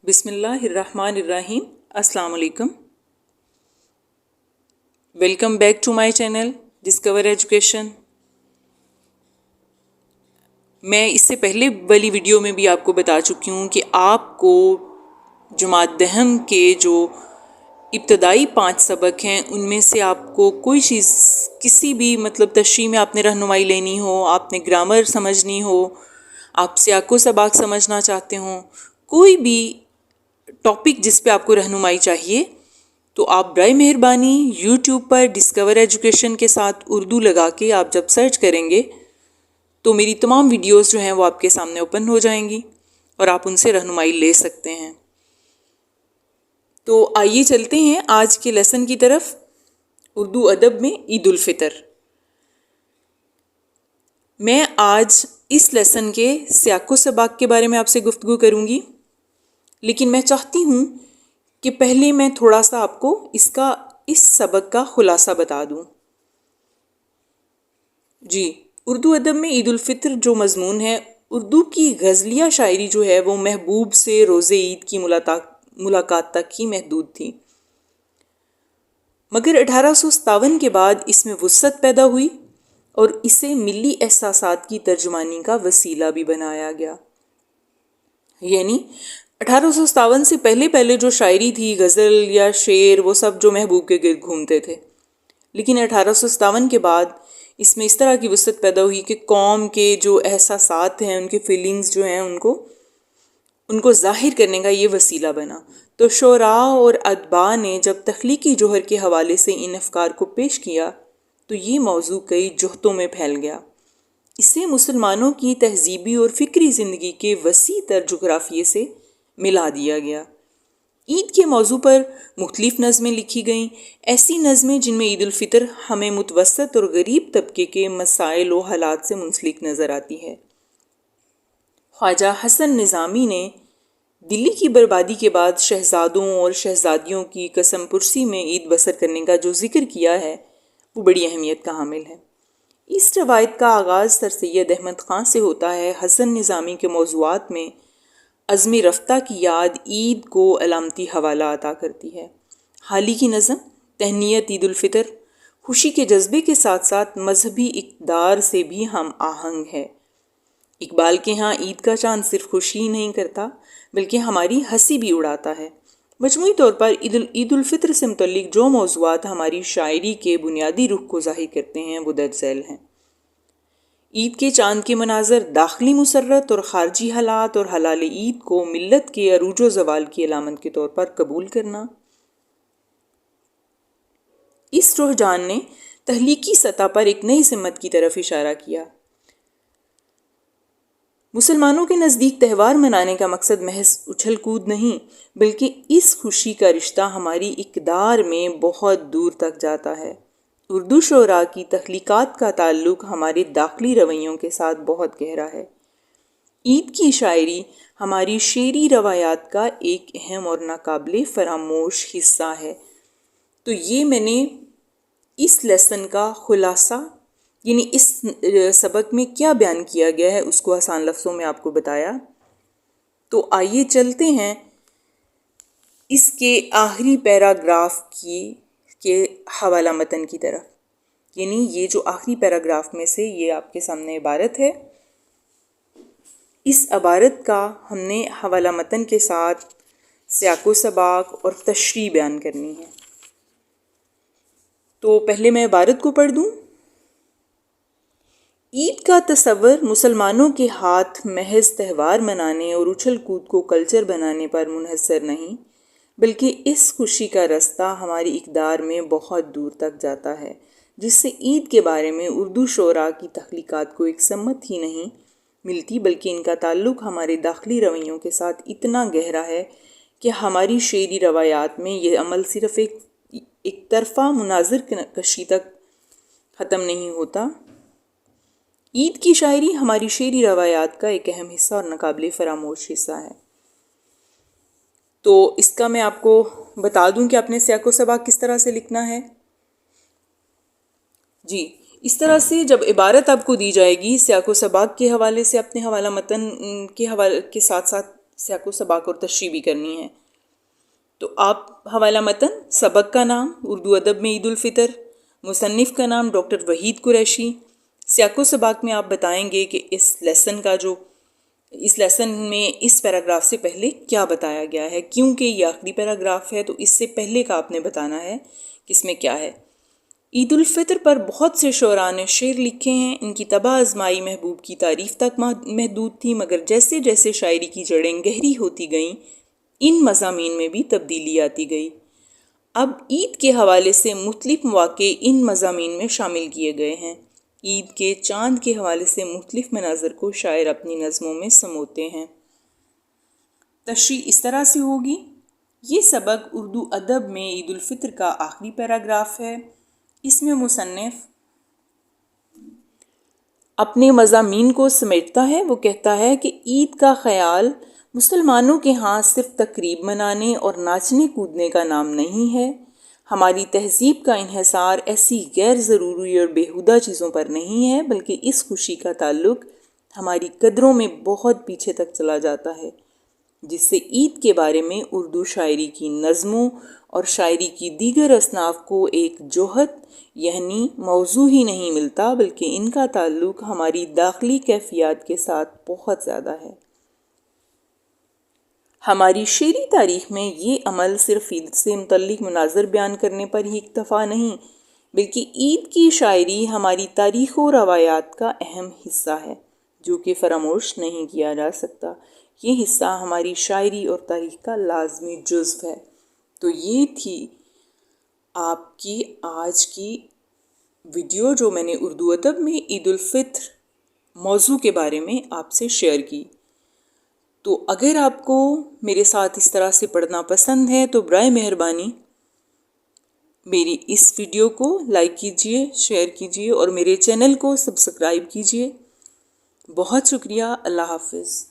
بسم اللہ الرحمن الرحیم۔ السلام علیکم، welcome back to my channel Discover Education. میں اس سے پہلے والی ویڈیو میں بھی آپ کو بتا چکی ہوں کہ آپ کو جماعت دہم کے جو ابتدائی 5 سبق ہیں ان میں سے آپ کو کوئی چیز کسی بھی تشریح میں آپ نے رہنمائی لینی ہو، آپ نے گرامر سمجھنی ہو، آپ سیاق و سباق سمجھنا چاہتے ہوں، کوئی بھی ٹاپک جس پہ آپ کو رہنمائی چاہیے، تو آپ برائے مہربانی یوٹیوب پر ڈسکور ایجوکیشن کے ساتھ اردو لگا کے آپ جب سرچ کریں گے تو میری تمام ویڈیوز جو ہیں وہ آپ کے سامنے اوپن ہو جائیں گی اور آپ ان سے رہنمائی لے سکتے ہیں۔ تو آئیے چلتے ہیں آج کے لیسن کی طرف۔ اردو ادب میں عید الفطر۔ میں آج اس لیسن کے سیاق و سباق کے بارے میں آپ سے گفتگو کروں گی، لیکن میں چاہتی ہوں کہ پہلے میں تھوڑا سا آپ کو اس سبق کا خلاصہ بتا دوں۔ جی، اردو ادب میں عید الفطر جو مضمون ہے، اردو کی غزلیہ شاعری جو ہے وہ محبوب سے روز عید کی ملاقات تک ہی محدود تھی، مگر 1857 کے بعد اس میں وسعت پیدا ہوئی اور اسے ملی احساسات کی ترجمانی کا وسیلہ بھی بنایا گیا۔ یعنی 1857 سے پہلے جو شاعری تھی، غزل یا شعر، وہ سب جو محبوب کے گرد گھومتے تھے، لیکن 1857 کے بعد اس میں اس طرح کی وسعت پیدا ہوئی کہ قوم کے جو احساسات ہیں، ان کے فیلنگز جو ہیں، ان کو ظاہر کرنے کا یہ وسیلہ بنا۔ تو شعراء اور ادباء نے جب تخلیقی جوہر کے حوالے سے ان افکار کو پیش کیا تو یہ موضوع کئی جہتوں میں پھیل گیا۔ اسے مسلمانوں کی تہذیبی اور فکری زندگی کے وسیع تر جغرافیے سے ملا دیا گیا۔ عید کے موضوع پر مختلف نظمیں لکھی گئیں، ایسی نظمیں جن میں عید الفطر ہمیں متوسط اور غریب طبقے کے مسائل و حالات سے منسلک نظر آتی ہے۔ خواجہ حسن نظامی نے دلی کی بربادی کے بعد شہزادوں اور شہزادیوں کی قسم پرسی میں عید بسر کرنے کا جو ذکر کیا ہے وہ بڑی اہمیت کا حامل ہے۔ اس روایت کا آغاز سر سید احمد خان سے ہوتا ہے۔ حسن نظامی کے موضوعات میں عزم رفتہ کی یاد عید کو علامتی حوالہ عطا کرتی ہے۔ حال ہی کی نظم تہنیت عید الفطر خوشی کے جذبے کے ساتھ ساتھ مذہبی اقدار سے بھی ہم آہنگ ہے۔ اقبال کے ہاں عید کا چاند صرف خوشی ہی نہیں کرتا بلکہ ہماری ہنسی بھی اڑاتا ہے۔ مجموعی طور پر عید الفطر سے متعلق جو موضوعات ہماری شاعری کے بنیادی رخ کو ظاہر کرتے ہیں وہ درج ذیل ہیں۔ عید کے چاند کے مناظر، داخلی مسرت اور خارجی حالات اور حلال عید کو ملت کے عروج و زوال کی علامت کے طور پر قبول کرنا۔ اس رجحان نے تخلیقی سطح پر ایک نئی سمت کی طرف اشارہ کیا۔ مسلمانوں کے نزدیک تہوار منانے کا مقصد محض اچھل کود نہیں بلکہ اس خوشی کا رشتہ ہماری اقدار میں بہت دور تک جاتا ہے۔ اردو شعراء کی تخلیقات کا تعلق ہمارے داخلی رویوں کے ساتھ بہت گہرا ہے۔ عید کی شاعری ہماری شعری روایات کا ایک اہم اور ناقابل فراموش حصہ ہے۔ تو یہ میں نے اس لیسن کا خلاصہ، یعنی اس سبق میں کیا بیان کیا گیا ہے، اس کو آسان لفظوں میں آپ کو بتایا۔ تو آئیے چلتے ہیں اس کے آخری پیراگراف کے حوالہ متن کی طرف۔ یعنی یہ جو آخری پیراگراف میں سے یہ آپ کے سامنے عبارت ہے، اس عبارت کا ہم نے حوالہ متن کے ساتھ سیاق و سباق اور تشریح بیان کرنی ہے۔ تو پہلے میں عبارت کو پڑھ دوں۔ عید کا تصور مسلمانوں کے ہاتھ محض تہوار منانے اور اچھل کود کو کلچر بنانے پر منحصر نہیں بلکہ اس خوشی کا رستہ ہماری اقدار میں بہت دور تک جاتا ہے، جس سے عید کے بارے میں اردو شعراء کی تخلیقات کو ایک سمت ہی نہیں ملتی بلکہ ان کا تعلق ہمارے داخلی رویوں کے ساتھ اتنا گہرا ہے کہ ہماری شعری روایات میں یہ عمل صرف ایک طرفہ مناظر کشی تک ختم نہیں ہوتا۔ عید کی شاعری ہماری شعری روایات کا ایک اہم حصہ اور ناقابل فراموش حصہ ہے۔ تو اس کا میں آپ کو بتا دوں کہ اپنے سیاق و سباق کس طرح سے لکھنا ہے۔ جی، اس طرح سے جب عبارت آپ کو دی جائے گی، سیاق و سباق کے حوالے سے اپنے حوالہ متن کے حوالے کے ساتھ ساتھ سیاق و سباق اور تشریح بھی کرنی ہے۔ تو آپ حوالہ متن، سبق کا نام اردو ادب میں عید الفطر، مصنف کا نام ڈاکٹر وحید قریشی۔ سیاق و سباق میں آپ بتائیں گے کہ اس لیسن میں اس پیراگراف سے پہلے کیا بتایا گیا ہے، کیونکہ یہ آخری پیراگراف ہے تو اس سے پہلے کا آپ نے بتانا ہے کہ اس میں کیا ہے۔ عید الفطر پر بہت سے شعراء نے شعر لکھے ہیں۔ ان کی طبع ازمائی محبوب کی تعریف تک محدود تھی، مگر جیسے جیسے شاعری کی جڑیں گہری ہوتی گئیں ان مضامین میں بھی تبدیلی آتی گئی۔ اب عید کے حوالے سے مختلف مواقع ان مضامین میں شامل کیے گئے ہیں۔ عید کے چاند کے حوالے سے مختلف مناظر کو شاعر اپنی نظموں میں سموتے ہیں۔ تشریح اس طرح سے ہوگی۔ یہ سبق اردو ادب میں عید الفطر کا آخری پیراگراف ہے۔ اس میں مصنف اپنے مضامین کو سمیٹتا ہے۔ وہ کہتا ہے کہ عید کا خیال مسلمانوں کے ہاں صرف تقریب منانے اور ناچنے کودنے کا نام نہیں ہے۔ ہماری تہذیب کا انحصار ایسی غیر ضروری اور بیہودہ چیزوں پر نہیں ہے، بلکہ اس خوشی کا تعلق ہماری قدروں میں بہت پیچھے تک چلا جاتا ہے، جس سے عید کے بارے میں اردو شاعری کی نظموں اور شاعری کی دیگر اصناف کو ایک جوہر یعنی موضوع ہی نہیں ملتا، بلکہ ان کا تعلق ہماری داخلی کیفیات کے ساتھ بہت زیادہ ہے۔ ہماری شعری تاریخ میں یہ عمل صرف عید سے متعلق مناظر بیان کرنے پر ہی اکتفا نہیں، بلکہ عید کی شاعری ہماری تاریخ و روایات کا اہم حصہ ہے، جو کہ فراموش نہیں کیا جا سکتا۔ یہ حصہ ہماری شاعری اور تاریخ کا لازمی جزو ہے۔ تو یہ تھی آپ کی آج کی ویڈیو جو میں نے اردو ادب میں عید الفطر موضوع کے بارے میں آپ سے شیئر کی۔ تو اگر آپ کو میرے ساتھ اس طرح سے پڑھنا پسند ہے تو برائے مہربانی میری اس ویڈیو کو لائک کیجئے، شیئر کیجئے اور میرے چینل کو سبسکرائب کیجئے۔ بہت شکریہ۔ اللہ حافظ۔